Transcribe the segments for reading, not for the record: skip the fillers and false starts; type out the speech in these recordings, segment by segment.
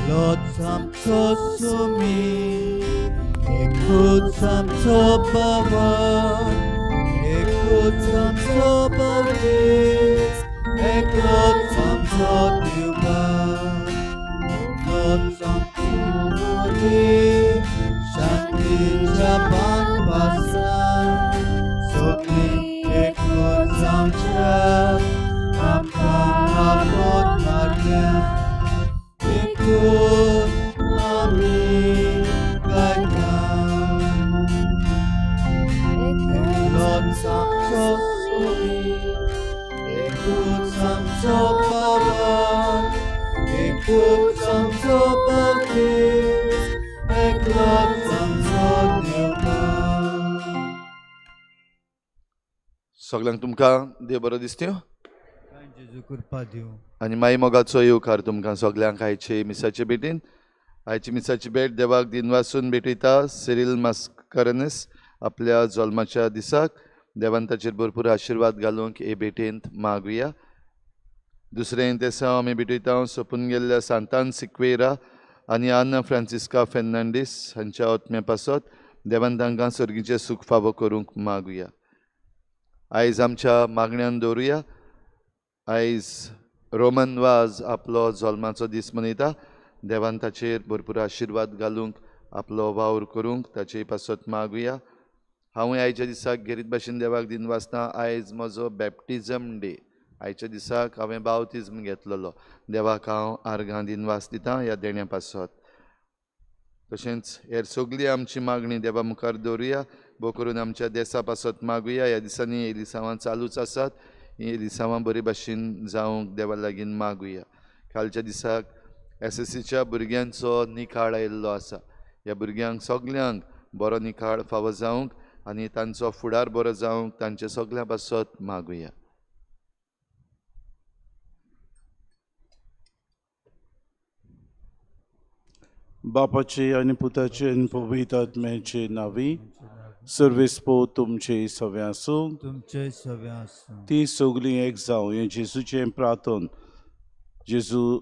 Lord samcho sumi ekut samcho bawan ekut samcho bawis ekut samcho diwan ekut samcho modi shanti japan pasan sokli ekut samcho amka hapot marga ikut kami gayam ikut samso sumi ikut samso bawan ikut samso bawis ikut samso diwan. सगळ्यांक तुमकां देव बरो दिसत्यो जेजू कृपा दिवं आनी माई मोगाचो येवकार तुमकां सगळ्यांक आयचे मिसाचे भेटीन. आयची मिसाची भेट देवाक दिनवासून भेटयता सिरील मास्कारेन्स आपल्या जल्माच्या दिसाक. देवान ताचेर भरपूर आशिर्वाद घालूंक हे भेटेंत मागुया. दुसरें तेसा आमी भेटयता सोंपून गेल्ल्या सांतान सिक्वेरा आनी आन्न फ्रांसिस्का फेर्नांडीस हांच्या आत्म्या पासत देवान तांकां सर्गीचें सूख फावो करूंक मागुया. आयज आमच्या मागण्यांत दवरुया. आयज रोमन वाज आपलो जल्माचो दीस मनयता. देवान ताचेर भरपूर आशिर्वाद घालूंक आपलो वावर करूंक ताचे पासत मागुया. हांवूय आयच्या दिसाक घेरीत भाशेन देवाक दिन वाचता. आयज म्हजो बॅप्टिजम डे. आयच्या दिसाक हांवें बावतिजम घेतलेलो. देवाक हांव आर्गां दिन वास दितां ह्या देण्या पासत. तशेंच हेर सगळी आमची मागणी देवा मुखार दवरुया. भोव करून आमच्या देसा पासत मागुया. ह्या दिसांनी हे लिसांवां चालूच आसात. ही लिसांवां बरे भाशेन जावंक देवा लागीं मागुया. कालच्या दिसाक SSCच्या भुरग्यांचो निकाळ आयिल्लो आसा. ह्या भुरग्यांक सगल्यांक बरो निकाळ फावो जावंक आनी तांचो फुडार बरो जावंक तांचे सगळ्यां पासत मागुया. बापाचे आनी पुताचे आनी पवित्र आत्म्याचे नांवी सर्वेस्पो तुमचे सव्या आसूं. तुमचे सव्या आसूं. ती सगळीं एक जावं हें जेजूचें प्रार्थन. जेजू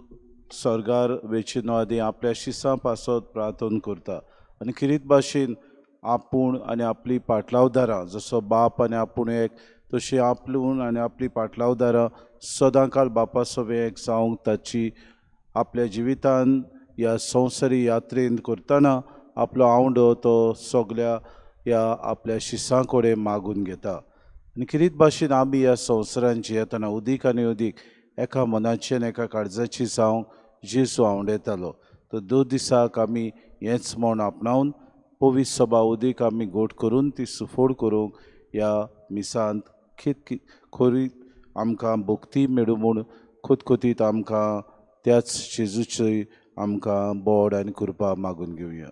स्वर्गार वेचीन आदी आपल्या शिसां पासत प्रार्थन करता आनी खिरीत भाशेन आपूण आनी आपली पाटलावदारां जसो बाप आनी आपूण एक तशी आपूण आनी आपली पाटलावदारां सदां काल बापा सवे एक जावंक ताची आपल्या जिवितान ह्या संवसारी यात्रेंत करतना आपलो आवंडो तो सगळ्या ह्या आपल्या शिसां कडेन मागून घेता. आनी खिरीत भाशेन आमी ह्या संवसारांत जियेतना उदीक आनी उदीक एका मनाची आनी एका काळजाची जावंक जेजू आवंडेतालो. तो 2 दिसाक आमी हेंच म्हण आपणावन पवित्र सभा उदीक आमी गोट करून ती सुफोड करूंक ह्या मिसांत खोरी आमकां भक्ती मेळूं म्हूण खोतखोतीत आमकां त्याच जेजूची आमकां बोड आनी कृपा मागून घेवया.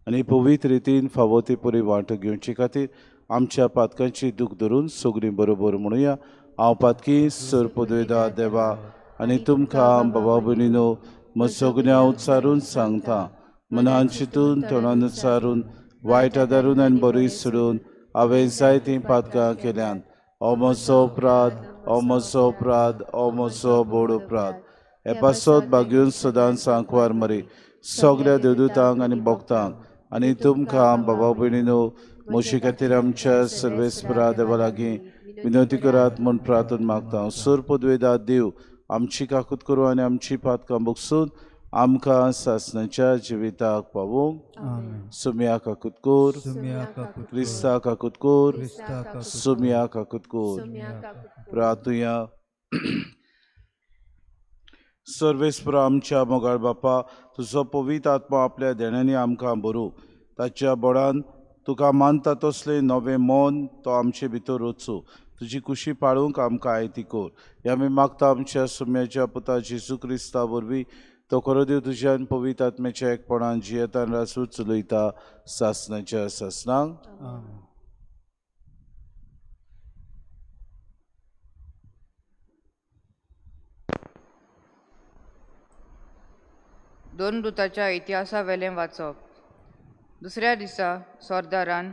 आनी पवित्र रितीन फावो ती बरी वांटो घेवचे खातीर आमच्या पातकांची दूख धरून सगळीं बरोबर म्हणुया. हांव पातकी सर पदवेदा देवा आनी तुमकां बाबा भयणीनो म्हज्या सगळ्यां उच्चारून सांगता. मनान चिंतून तोंडान उच्चारून वायट आदारून आनी बरी सोडून हांवें जायतीं पातकां केल्यान. हो म्हजो अपराध, हो म्हजो अपराध, हो म्हजो बोड अपराध. हे पासत भाग्यून सदां सांकवार मरे सगळ्या देवदूतांक आनी भक्तांक आनी तुमकां बाबा भयणीनो म्हजे खातीर आमच्या सर्वेस्परा देवा लागीं विनवती करात म्हूण प्रार्थना मागता. सर पदवेदा देव आमची काकूत करूं आनी आमची पातकां भोगसून आमकां सासणाच्या जिविताक पावूंक. सुम्या काकूत कोर, क्रिस्ता काकूत कोर, सुम्या काकूत कोर. प्रार्थुया. सर्वेस्परा आमच्या मोगाळ बापा तुजो पवित्र आत्मा आपल्या देण्यांनी आमकां भरूं. ताच्या बोडान तुका मानता तसलें नवें मन तो आमचे भितर वचूं. तुजी खुशी पाळूंक आमकां आयती कोर. हे आमी मागता आमच्या सुम्याच्या पुता जेजू क्रिस्ता वरवीं तो खरो देव तुज्या आनी पवित्र आत्म्याच्या एकपणान जियेतान रासून चलयता सासणाच्या सासणांक. दोन दुताच्या इतिहासा वेलें वाचप. दुसऱ्या दिसा सरदारान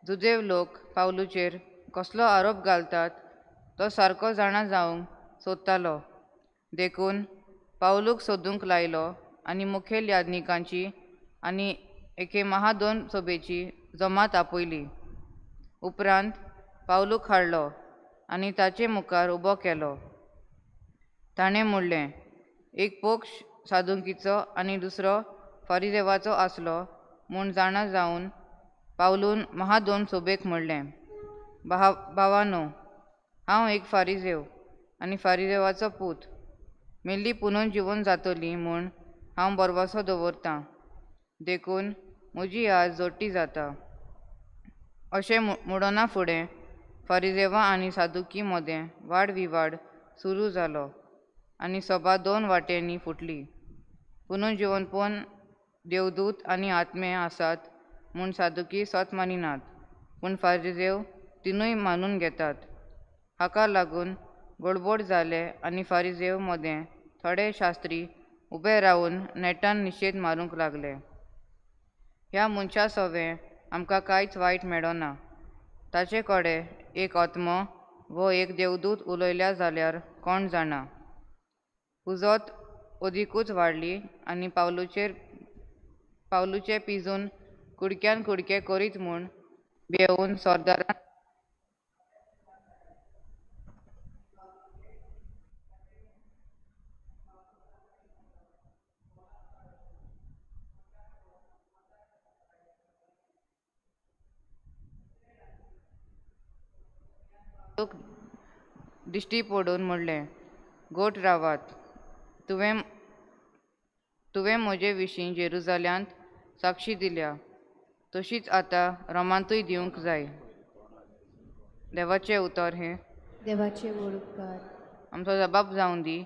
दुदेव लोक पावलूचेर कसलो आरोप घालतात तो सारको जाणा जावंक सोदतालो. देखून पावलूक सोदूंक लायलो आनी मुखेल याज्ञिकांची आनी एके महादोन सभेची जमात आपयली. उपरांत पावलूक हाडलो आनी ताचे मुखार उबो केलो. ताणें म्हणलें, एक पक्ष सादुकीचो आनी दुसरो फारिसेवाचो आसलो म्हूण जाणा जावन पावलून महादोन सभेक म्हणलें, भावांनो, हांव एक फारिसेव आनी फारिसेवाचो पूत. मेल्ली पुनर्जीवन जातली म्हूण हांव बरवसो दवरतां. देखून म्हजी आज जोडटी जाता. अशें म्हणना फुडें फारिसेवां आनी सादुकी मदें वाड विवाड सुरू जालो आनी सभा दोन वाटेंनी फुटली. पुनर्जीवनपण, देवदूत आनी आत्मे आसात म्हूण सादुकी सत मानिनात, पूण फारिसेव तिनूय मानून घेतात. हाका लागून गडबड जाले आनी फारिसेव मदें थोडे शास्त्री उबे रावन नेटान निशेध मारूंक लागले. ह्या मनशा सवें आमकां कांयच वायट मेळना. ताचे कडेन एक आत्मो वो एक देवदूत उलयल्या जाल्यार कोण जाणा. उजत अदिकूच वाडली आनी पावलूचे पिजून कुडक्यान कुडके करीत म्हूण भिवून सरदारान दिश्टी पडून म्हणलें, गोठ रावात. तुवें म्हजे विशीं जेरुजाल्यांत साक्षी दिल्या, तशीच आतां रोमांतूय दिवंक जाय. देवाचें उतर हे. देवाचे वळखकार. आमचो जबाब जावन दी.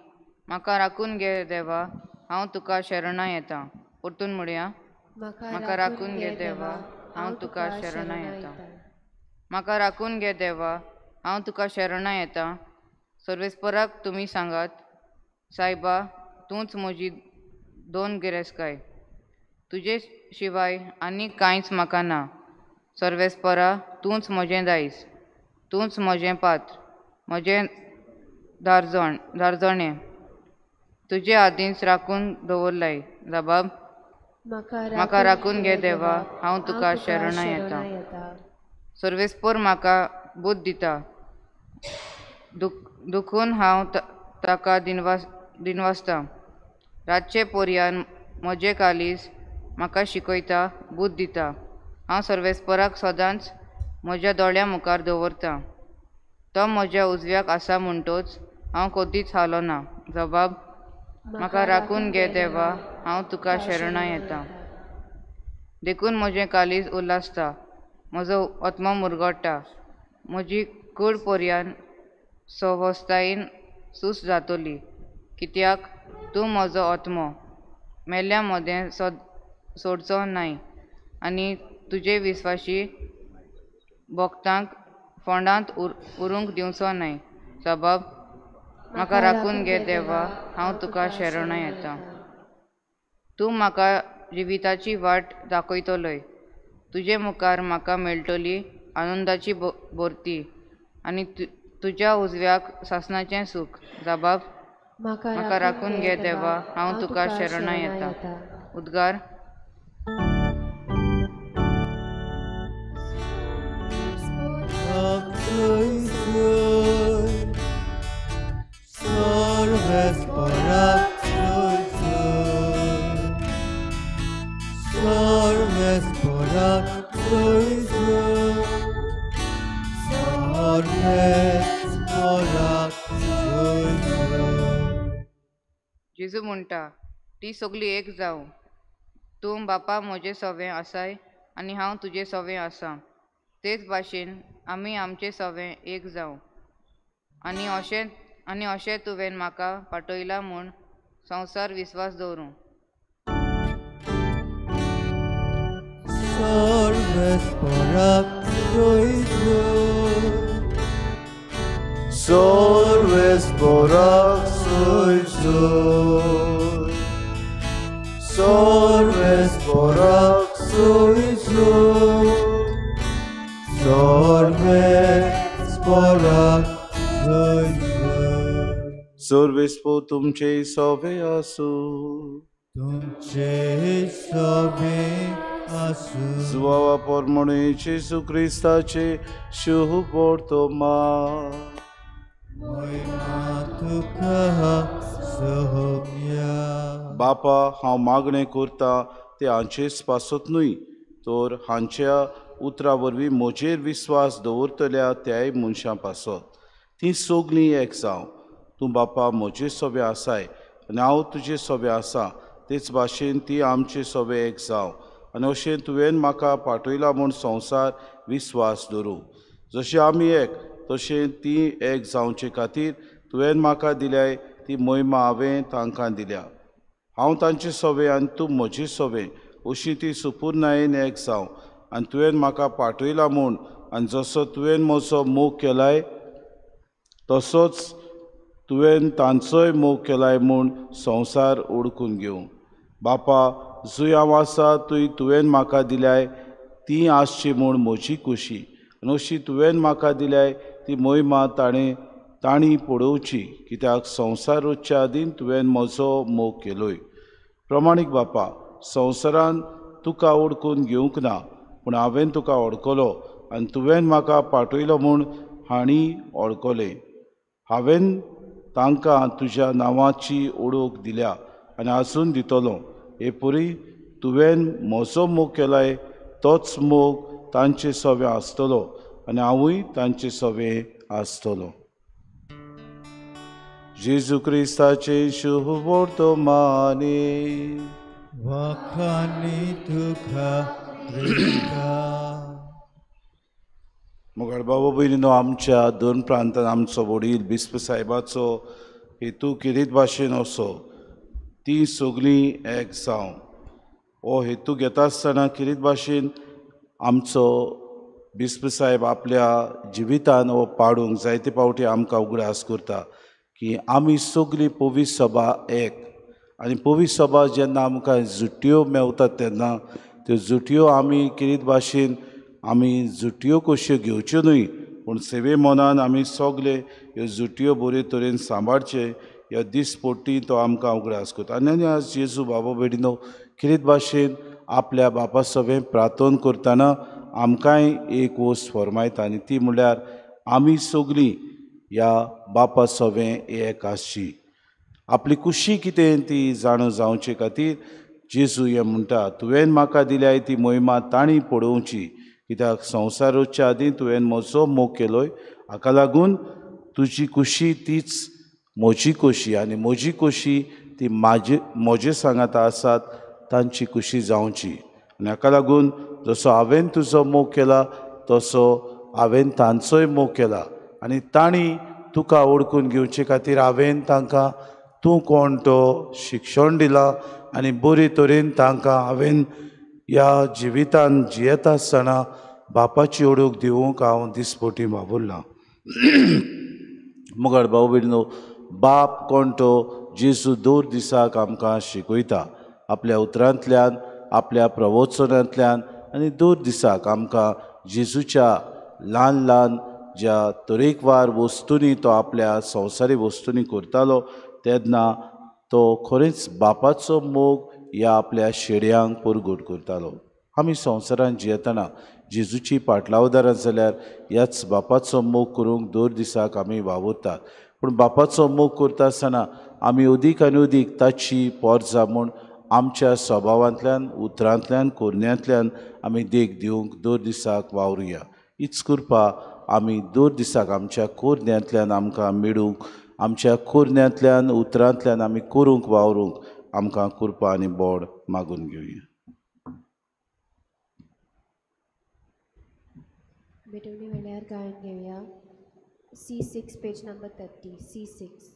म्हाका राखून घे देवा, हांव तुका शरणा येतां. परतून म्हणया, म्हाका राखून घे देवा, हांव तुका शरणा येतां. म्हाका राखून घे देवा, हांव तुका शरणा येतां. सर्वेस्पराक तुमी सांगात, सायबा, तूंच म्हजी दोन गिरेस्तकाय. तुजे शिवाय आनी कांयच म्हाका ना. सर्वेस्परा, तूंच म्हजें दायज, तूंच म्हजें पात्र, म्हजें दारजणें. तुजे आदींच राखून दवरलाय. जबाब, म्हाका राखून घे देवा, हांव तुका शरणा येतां. सर्वेस्पर म्हाका बूद दिता. दुखून हांव ताका दिनवासतां. रातचे पर्यान म्हजें कालीज म्हाका शिकयता, बूद दिता. हांव सर्वेस्पराक सदांच म्हज्या दोळ्या मुखार दवरतां. तो म्हज्या उजव्याक आसा म्हणटोच हांव कधीच हालोना. जबाब, म्हाका राखून घे देवा, हांव तुका शरणा येतां. देखून म्हजें कालीज उल्हासता, म्हजो आत्मो मुरगडटा. म्हजी कूड पर्यान सवस्थायेन सूस जातली, कित्याक तूं म्हजो आत्मो मेल्ल्या मदें सोडचो न्हय आनी तुजे विस्वाशी भक्तांक फोंडांत उरूंक दिवचो न्हय. जबाब, म्हाका राखून घे देवा, हांव तुका शरणा येतां. तूं म्हाका जिविताची वाट दाखयतलोय. तुजे मुखार म्हाका मेळटली आनंदाची भरती आनी तुज्या उजव्याक सासणाचें सूख. जबाब, म्हाका राखून घे देवा, हांव तुका शरणा येतां. उद्गार. जेजू म्हणटा, ती सगळी एक जावं. तूं बापा म्हजे सवें आसाय आनी हांव तुजे सवें आसां. तेच भाशेन आमी आमचे सवें एक जावं. आनी अशें तुवें म्हाका पाठयला म्हूण संवसार विस्वास दवरूं. जोरवेस्पो तुमचे सोवे आसूं. तुमचे सोबे आसूं. जुवावा पोरमणे जेजू क्रिस्ताचे शुभ पोर्तोमा. महिमा तुका सोहया. बापा, हांव मागणें करतां तें हांचेच पासत न्हय, तर हांच्या उतरां वरवीं म्हजेर विस्वास दवरतल्या त्याय मनशां पासत. तीं सगलीं एक जावं. तूं बापा म्हजे सोबे आसाय आनी हांव तुजे सोबे आसां, तेच भाशेन ती आमचे सोबे एक जावं. आनी अशें तुवें म्हाका पाठयला म्हूण संवसार विस्वास दवरूं. जशें आमी एक तशें तीं एक जावचे खातीर तुवें म्हाका दिल्याय ती महिमा हांवें तांकां दिल्या. हांव तांचे सोबे आनी तूं म्हजे सोबे, अशीं ती सुपूर्णायेन एक जावं. आनी तुवें म्हाका पाठयला म्हूण आनी जसो तुवें म्हजो मोग केलाय तसोच तुवें तांचोय मोग केलाय म्हूण संवसार ओळखून घेवं. बापा, जूय हांव आसा थंय तुवें म्हाका दिल्याय ती आसची म्हूण म्हजी खोशी. आनी अशी तुवें म्हाका दिल्याय ती महिमा तांणी पळोवची, कित्याक संवसार रचच्या आदीं तुवें म्हजो मोग केलोय. प्रमाणीक बापा, संवसारान तुका ओळखून घेवंक ना, पूण हांवें तुका वळखलो आनी तुवें म्हाका पाठयलो म्हूण हांणी वळखलें. हांवें तांकां तुज्या नांवाची ओळख दिल्या आनी आजून दितलो. हे परी तुवें म्हजो मोग केलाय तोच मोग तांचे सोबे आसतलो आनी हांवूय तांचे सोबे आसतलो. जेजू क्रिस्ताचे शुभ वर्तमाने. वखाणी तुका क्रिस्ता. मोगाळ बाबा भयणीनो, आमच्या दोन प्रांतांत आमचो वडील बिस्प साहेबाचो हेतू किरीत भाशेन असो, ती सगलीं एक जावं. हो हेतू घेता आसतना किरीत भाशेन आमचो बिस्प साहेब आपल्या जिवितान हो पाडूंक जायते फावटी आमकां उगडास करता की आमी सगळीं पवित्र सभा एक. आनी पवित्र सभा जेन्ना आमकां जुट्यो मेवतात तेन्ना त्यो जुट्यो आमी किरीत भाशेन आमी जुट्यो कश्यो घेवच्यो न्हय, पूण सेवे मनान आमी सगळे ह्यो जुट्यो बरे तरेन सांबाळचे ह्या दिसपट्टी तो आमकां उगडास करता. आनी आज जेजू बाबा भयणीनो, किरीत भाशेन आपल्या बापा सभेन प्रार्थना करतना आमकांय एक वस्त फरमायता आनी ती म्हणल्यार आमी सगलीं ह्या बापा सभें एक आसची. आपली खुशी कितें ती जाणो जावचे खातीर जेजू हें म्हणटा, तुवें म्हाका दिल्याय ती महिमा तांणी पळोवची, कित्याक संवसार रचच्या आदीं तुवें म्हजो मोग केलोय. हाका लागून तुजी खुशी तीच म्हजी खोशी आनी म्हजी खोशी ती म्हजे सांगाता आसात तांची खुशी जावची. आनी हाका लागून जसो हांवें तुजो मोग केला तसो हांवें तांचोय मोग केला. आनी तांणी तुका ओळखून घेवचे खातीर हांवें तांकां तूं कोण तो शिक्षण दिलां आनी बरे तरेन तांकां हांवें ह्या जिवितान जियेता आसतना बापाची ओळख दिवंक हांव दिसपटी वावुरलां. मोगाळ भाव भयणीनो, बाप कोण तो जेजू दर दिसाक आमकां शिकयता. आपल्या उतरांतल्यान, आपल्या प्रवचनांतल्यान आनी दर दिसाक आमकां जेजूच्या ल्हान ल्हान ज्या तरेकवार वस्तूंनी तो आपल्या संवसारी वस्तूंनी करतालो तेन्ना तो खरेंच बापाचो मोग ह्या आपल्या शेड्यांक परगट करतालो. आमी संवसारांत जियेतना जेजूची पाटलावदारां जाल्यार ह्याच बापाचो मोग करूंक दर दिसाक आमी वावुरतात. पूण बापाचो मोग करता आसतना आमी अदीक आनी अदीक ताची पोरजां म्हूण आमच्या स्वभावांतल्यान, उतरांतल्यान, कोरण्यांतल्यान आमी देख दिवंक दर दिसाक वावरुया. हीच कृपा आमी दर दिसाक आमच्या कोरण्यांतल्यान आमकां मेळूंक, आमच्या कोरण्यांतल्यान, उतरांतल्यान आमी करूंक वावरूंक आमकां कृपा आनी बोड मागून घेवया. बेटवली वयल्यार गायन घेवया. C6 page number 30. C6.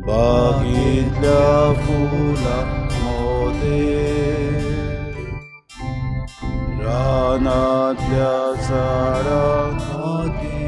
बागेंतल्या फुलां मोदें, रानांतल्या झाडां मोदी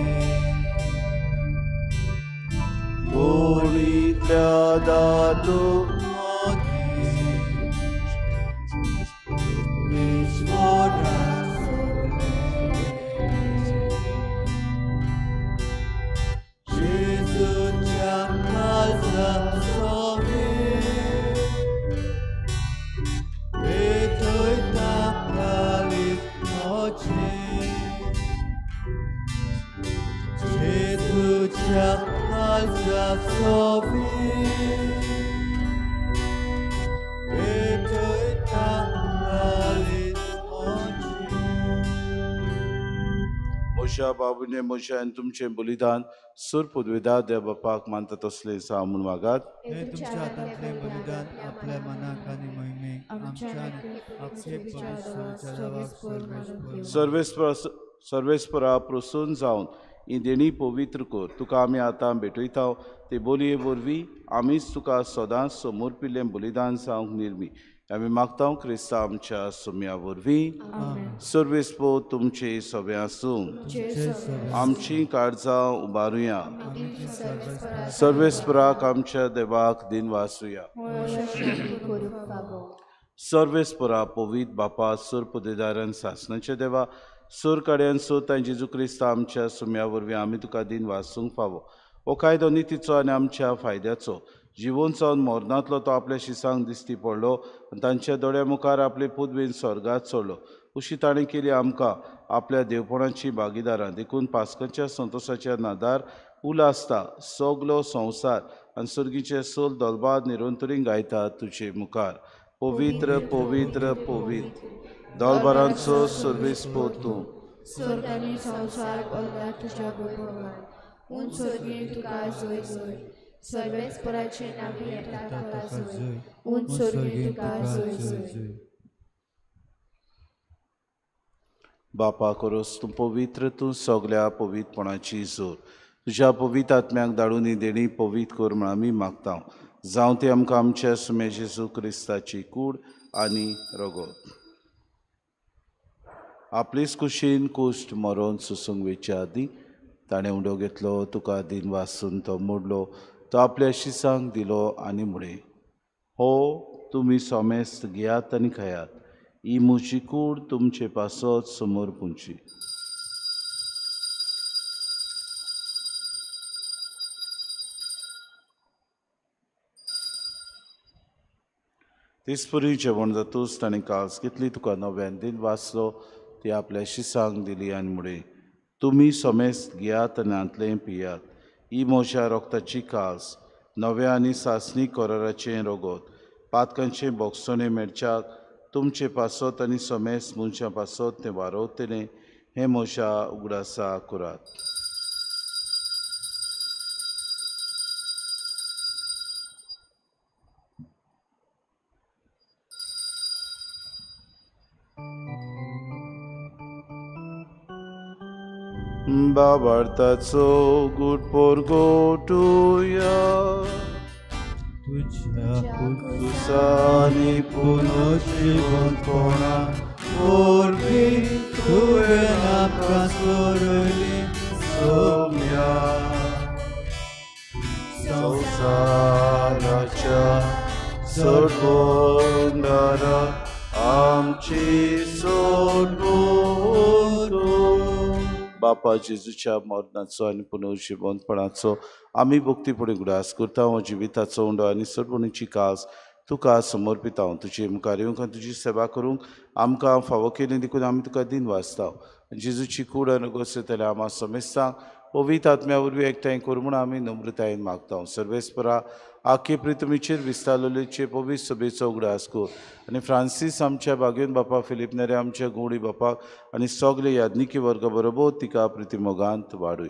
तुझ्या बाबूने मोशान तुमचे बलिदान सूर पदवेदार देव बापाक मानतात असले सामून वागात. हे तुमच्या हातांतले बलिदान आपल्या मनाक आनी मोहिमेक आमच्या आनी आपले पवित्र देवाक सर्वेस्परा प्रसून जावन ही देणी पवित्र कर. तुका आमी आतां भेटयता ते बोलये वरवीं आमीच तुका सदांच समोर पिल्लें बलिदान जावंक निर्मी. आमी मागता क्रिस्ता आमच्या सुम्या वरवीं. सर्वेस्पो तुमचे सगळे आसूं आमची काळजां उबारुया. सर्वेस्पराक आमच्या देवाक दिन वासुया. सर्वेस्परा पवित्र बापा सुर पदेदारान सासणाच्या देवा सुर कड्यान सोता जेजू क्रिस्ता आमच्या सुम्या वरवीं आमी तुका दिन वासूंक फावो. हो कायदो नितीचो आनी आमच्या फायद्याचो. जिवोन जावन मोरनांतलो तो आपल्या शिसांक दिसती पडलो आनी तांच्या दोळ्या मुखार आपले पुदवेन स्वर्गात चडलो. अशी ताणें केली आमकां आपल्या देवपणाची भागीदारां देखून पास्काच्या संतोशाच्या नादार उलासता सगलो संवसार आनी सर्गीचे सोल दोलबाद निरंतरीन गायतात तुजे मुखार. पवित्र पवित्र पवित्र दोलबारांचो सर्वेस्पो तूं. स्वर्ग आनी संवसार भरला तुज्या वैभवान. उंच सर्गीन तुका जय जय. सर्वेस्पराचे नावे ताका जय. उंच सर्गीन तुका जय जय. बापा करोस तूं पवित्र, तूं सगल्या पवित्रपणाची जोर. तुज्या पवित्र आत्म्याक धाडून ही देणी पवित्र कर म्हण आमी मागता. जावं ते आमकां आमच्या सुमे जेजू क्रिस्ताची कूड आनी रगत. आपलीच कुशीन कुश्ट मरोन सुसूंक वेच्या आदीं ताणें उडो घेतलो. तुका दिन वासून तो मोडलो. तो आपल्या शिसांक दिलो आनी मुळे हो तुमी सोमेस्त घेयात आनी खायात. ही म्हजी कूड तुमचे पासत समोर पुंची. तिसपुरी जेवण जातूच ताणें कास घेतली. तुका नव्यान दिन वाचलो. ती आपल्या शिसांक दिली आनी मुळे तुमी सोमेस्त घेयात आनी हांतलें पियात. ही म्हज्या रोगताची कास नव्या आनी सासणी कराराचें रगत. पातकांचें बोगसोणें मेळच्याक तुमचे पासत आनी सोमेस्त मनशां पासत तें वारोवतलें. हें म्हज्या उगडासा करात. बाबार्थाचो गूट पोरगोटुया. तुझ्या तुसानी पुनर्जीवनपणा वरवीं तुवें आमकां सोडली सोम्या. संवसाराच्या सोडवणारा आमची सोडवण. बापा जेजूच्या मरणाचो आनी पुनर्जीवनपणाचो आमी भक्ती फुडें गुडास करता. हो जिविताचो उंडो आनी सोडवणीची कास तुका समर्पिता. तुजे मुखार येवंक आनी तुजी सेवा करूंक आमकां फावो केली देखून आमी तुका दिन वाचता. जेजूची कूड आनी गोसेतले आमा समेस्तांक पवित्र आत्म्या वरवीं एकठांय करूं म्हूण आमी नम्रतायेन मागता. सर्वेस्परा आख्खे प्रितमीचेर विस्तारलेचे पवित्र सभेचो उगडास कर आनी फ्रांसीस आमच्या बागेन बापा फिलीप नेरे आमच्या गवळी बापाक आनी सगळे याज्ञिकी वर्गा बरोबर तिका प्रितिमोगांत वाडूय.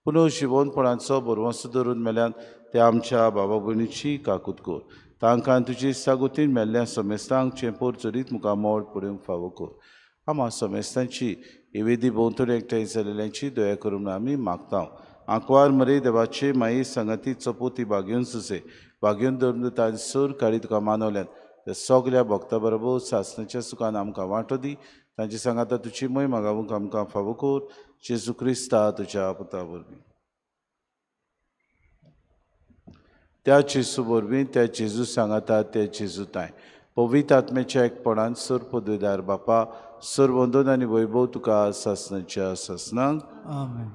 पुनर्जीवनपणाचो बरवंसो धरून मेल्यान ते आमच्या बाबा भयणीची काकूत कर. तांकां तुजी सागुतीन मेल्ल्या समेस्तांक चेंपोर चरीत मुखामोड पडूंक फावो कर. आमा समेस्तांची विधी भोंवतणी एकठांय जालेल्यांची दया करून आमी मागता. आंकवार मरे देवाचे माई संगती चपोती बागेवन सुसे बागेवन धरून तांचे सूर काडी तुका मानवल्यान त्या सगल्या भक्तां बरोबर सासणाच्या सुखान आमकां वांटो दी. तांची सांगाता तुजी मय मागावूंक आमकां फावो कर. जेजू क्रिस्ता तुज्या पुता वरवीं. त्या जेजू वरवीं त्या जेजू सांगाता त्या जेजू ताय पवित्र आत्म्याच्या एकपणान सुर पदवेदार बापा सुर वंदन आनी वैभव तुका सासणाच्या सासणांक. आमेन.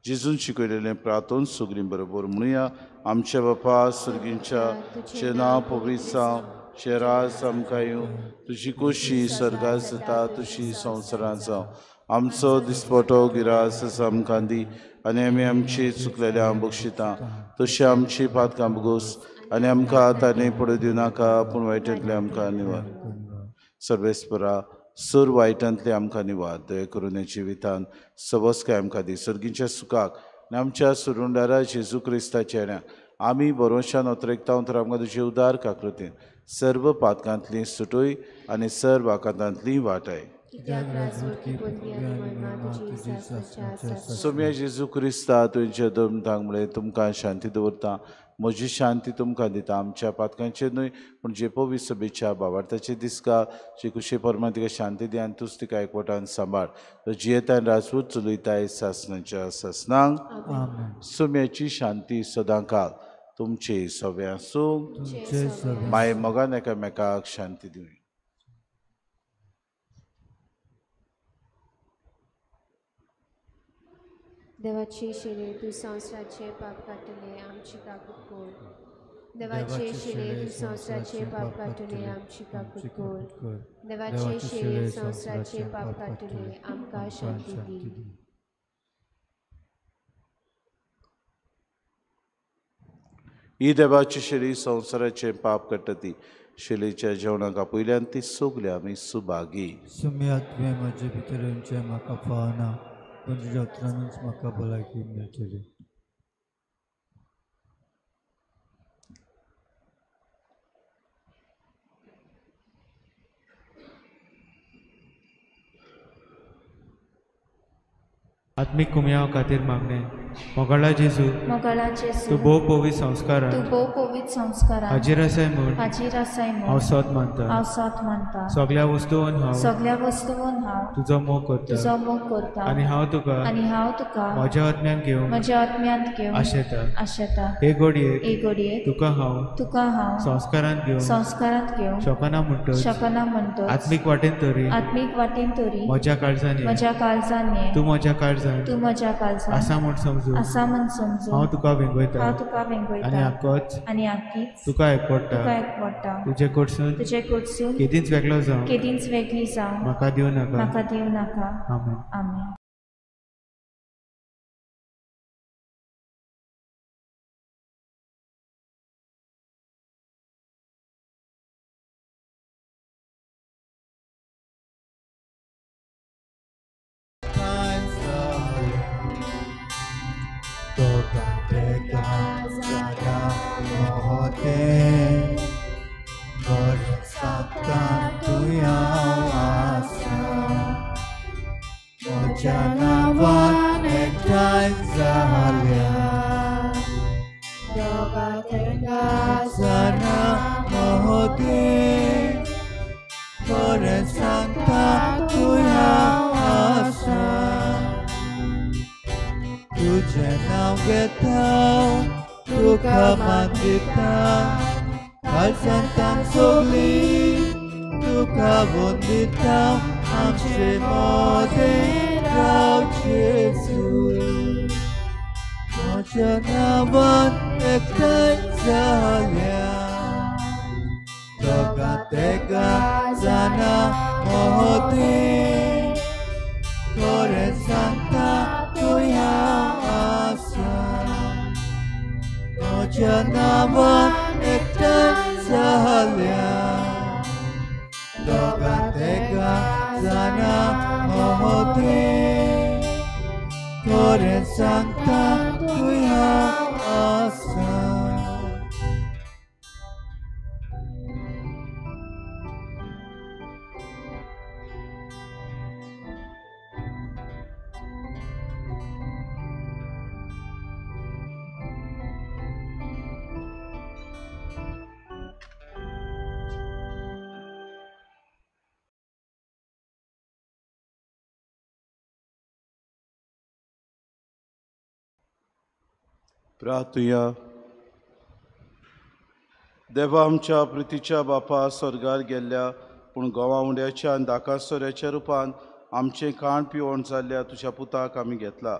जेजून शिकयलेलें प्रार्थन सगळीं बरोबर म्हणुया. आमच्या बापा सुर्गींच्या चे नांव पवित्र जावं. चे राज आमकां येवं. तुजी खोशी स्वर्गांत जाता तुजी संवसारांत जावं. आमचो दिसपटो गिरास आमकां दी आनी आमी आमची चुकलेल्यांक बक्षिता तशी आमची पातकां बगोस आनी आमकां आतांनी पडू दिवं नाका पूण वायटांतले आमकां निवार. सर्वेस्परा सूर वायटांतले आमकां निवाड दय करून हे जिवितान सबस्काय आमकां दी सर्गीच्या सुखाक आनी आमच्या सुरुंडारा जेजू क्रिस्ताच्या येण्याक आमी बरोवशान ओतरेकता तर आमकां तुजे उदार काकृतीन सर्व पातकांतली सुटोय आनी सर्व आकांतांतली वाटाय कित्याक राजवटी बुद्धी आनी महिमा तुजी शास्त्राच्या आसा सोम्या जेजू क्रिस्ता तुमच्या धर्मतांमुळे तुमकां शांती दवरता म्हजी शांती तुमकां दिता आमच्या पातकांचेर न्हय पूण जे पवी सभेच्या भावार्थाचे दिसका जे कुशे परमा तिका शांती दी आनी तूंच तिका एकवटान सांबाळ तो जियेतान राजपूत चलयताय सासनाच्या सासनांक आमेन. सोम्याची शांती सदां काल तुमचे सवे आसूं तुमचे सगळे माय मोगान एकामेकाक शांती दिवं देवाचे शिरे तू संवसाराचे पाप काटले आमची काकूट कोर देवाचे शिरे तू संवसाराचे पाप काटले आमची काकूट कोर देवाचे शिरे संवसाराचे पाप काटले आमकां शांती दी ही देवाची शिरी संवसाराचे पाप कट्टती शिलेच्या जेवणाक पयल्यान ती सोगल्या आमी सुभागी सुम्या तुवें म्हजे भितरचे म्हाका फावना पण तुज्या उतरांनूच म्हाका भलायकी मेळटली. आत्मिक कुमया खातीर मागणे मोगाळा जेजू मोगाळा जेजू तूं भोव पवी संस्कारां तू भोव पवित्र संस्कारां हाजीर आसाय म्हूण हाजीर आसाय हांव म्हूण सोत मानता हांव सोत मानता सगळ्या वस्तूंन हांव सगळ्या वस्तूंन हांव तुजो मोग करता तुजो मोग करता आनी हांव तुका आनी हांव तुका म्हज्या आत्म्यान घेवन म्हज्या आत्म्यांत घेवन आशेता आशेता हे घडयेक एक घडयेक तुका हांव तुका हांव संस्कारांत घेवन संस्कारांत घेवन शोकना म्हणटच शकना म्हणटच आत्मीक वाटेन तरी आत्मीक वाटेन तरी म्हज्या काळजांनी म्हज्या काळजान ये तूं म्हज्या काळजान तू म्हज्या काळजान आसा म्हूण समजू आसा म्हण समजू हांव तुका वेंगयता हांव तुका आनी वेंगयता आक्कोच आनी आख्खीच तुका एकवडटा तुका एकवडटा तुजे कडसून तुजे कडसून केदींच वेगळो जावं केदींच वेगळी जावं म्हाका दिवं नाका म्हाका दिवं नाका आमेन. आमेन. Moja nawan ekdai zahalia Doga tenga sana mohode Kore santa tuya asa Tuje nau getau Tuka manditau Kal santan sogli Tuka bonditau Amche mode rau Jesus Moja nawan ekdai zahalia Doga tega sana mohode Kore santa tuya asa Moja nawan ekdai zahalia Doga tega sana mohode Kore santa tuya asa प्रार्थुया देवा आमच्या प्रितीच्या बापा स्वर्गार गेल्ल्या पूण गोवा उंड्याच्या आनी दाकासोऱ्याच्या रुपान आमचें खाण पिवण जाल्ल्या तुज्या पुताक आमी घेतला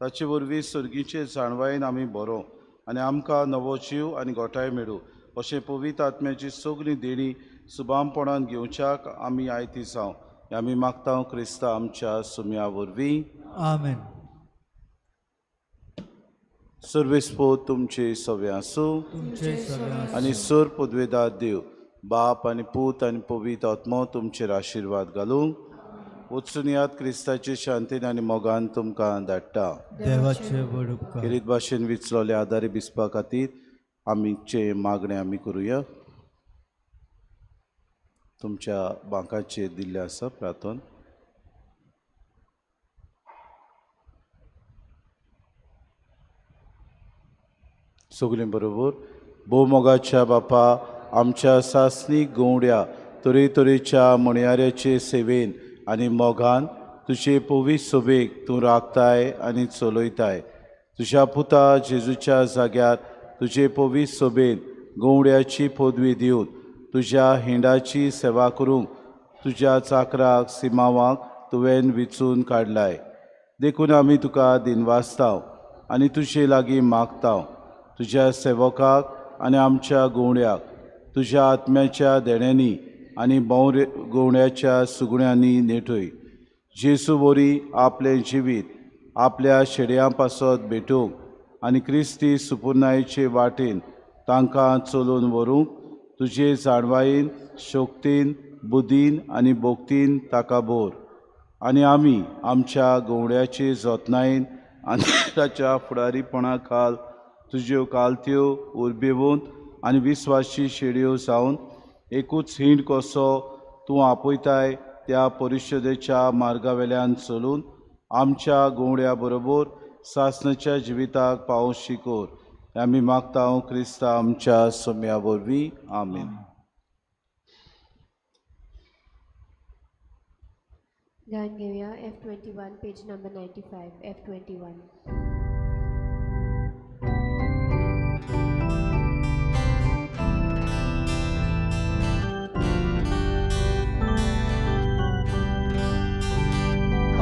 ताचे वरवीं सर्गीचे जाणवायेन आमी बरो आनी आमकां नवो जीव आनी गोठाय मेळूं अशें पवित्र आत्म्याची सगळीं देणी सुबामपणान घेवच्याक आमी आयती जावं हें आमी मागता क्रिस्ता आमच्या सुम्या वरवीं आमेन. सर्वेस्पो तुमचे सवे आसूं तुमचे सगळे आनी सर पदवेदार देव बाप आनी पूत आनी पवित्र आत्मो तुमचेर आशिर्वाद घालूंक वचून यात क्रिस्ताचे शांतीन आनी मोगान तुमकां धाडटा. देवाचे बड उपकार. किरीत भाशेन विचलोले आदारी बिस्पा खातीर आमचे मागणे आमी करुया. तुमच्या बांकाचेर दिल्ले आसा प्रार्थना. सगळीं बरोबर. भोवमोगाच्या बापा, आमच्या सासणीक गवंड्या तरेतरेच्या मणयाऱ्याचे सेवेन आनी मोगान तुजे पवित्र सोबेक तूं राखताय आनी चलयताय. तुज्या पुता जेजूच्या जाग्यार तुजे पवित्र सोबेन गवंड्याची पदवी दिवन तुज्या हिंडाची सेवा करूंक तुज्या चाकराक सिमावांक तुवें विचून काडलाय. देखून आमी तुका दिनवासताव आनी तुजे लागीं मागताव. तुज्या सेवकाक आनी आमच्या गवंड्याक तुज्या आत्म्याच्या देण्यांनी आनी गवंड्याच्या सुगण्यांनी नेटय. जेसू वरी आपलें जिवीत आपल्या शेड्यां पासत भेटूंक आनी क्रिस्ती सुपुर्णायेचे वाटेन तांकां चलोवन व्हरूंक तुजे जाणवायेन, शोक्तीन, बुद्धीन आनी भोक्तीन ताका भोर. आनी आमी आमच्या गवंड्याचे जतनायेन आनी ताच्या फुडारीपणा खाल तुज्यो कालत्यो उर्बेवून आनी विस्वासी शेड्यो जावन एकूच हिंड कसो तूं आपयताय त्या परिशदेच्या मार्गावेल्यान चलून आमच्या गवंड्या बरोबर सासणाच्या जिविताक पावोशी कोर. आमी मागता क्रिस्ता आमच्या सोम्या वरवीं. आमीन. गान घेऊया F21 पेज नंबर 95. F21.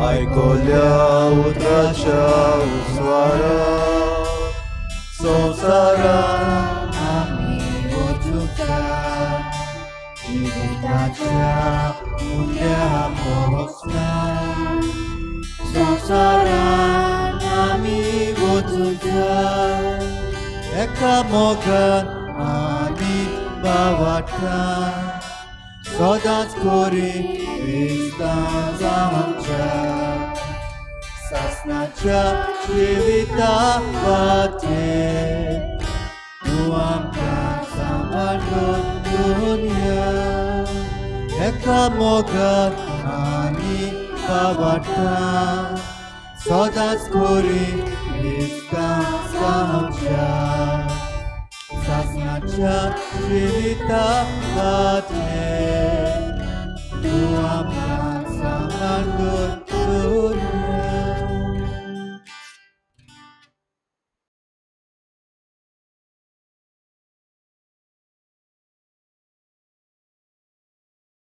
आयकोल्या उतराच्या उस्वारा संवसारान आमी वचूंका जिविताच्या मुल्याक वचना. संवसारान आमी वचूंका एका मोगान आनी बावाटा सदांच कोरी क्रिस्तांव आमच्या सासणाच्या जिविता वाटेर तूं आमकां सांबाळून या. एका मोगान आनी बावाटा सदांच कोरी क्रिस्तांव आमच्या सासणाच्या जिविता वाटेर तूं आमकां सांबाळून